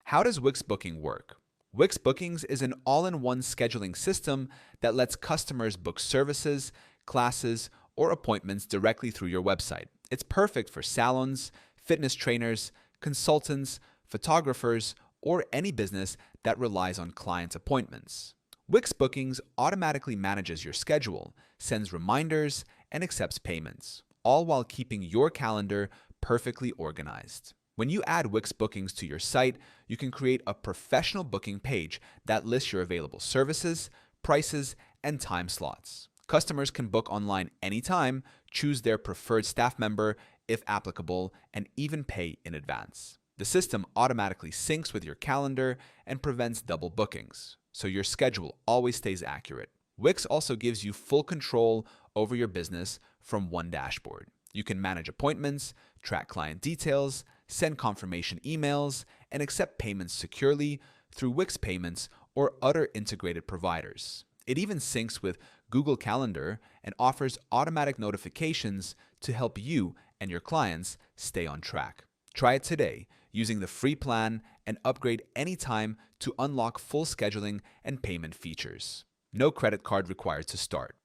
How does Wix Booking work? Wix Bookings is an all-in-one scheduling system that lets customers book services, classes, or appointments directly through your website. It's perfect for salons, fitness trainers, consultants, photographers, or any business that relies on client appointments. Wix Bookings automatically manages your schedule, sends reminders, and accepts payments, all while keeping your calendar perfectly organized. When you add Wix Bookings to your site, you can create a professional booking page that lists your available services, prices, and time slots. Customers can book online anytime, choose their preferred staff member if applicable, and even pay in advance. The system automatically syncs with your calendar and prevents double bookings, so your schedule always stays accurate. Wix also gives you full control over your business from one dashboard. You can manage appointments, track client details, send confirmation emails, and accept payments securely through Wix Payments or other integrated providers. It even syncs with Google Calendar and offers automatic notifications to help you and your clients stay on track. Try it today using the free plan and upgrade anytime to unlock full scheduling and payment features. No credit card required to start.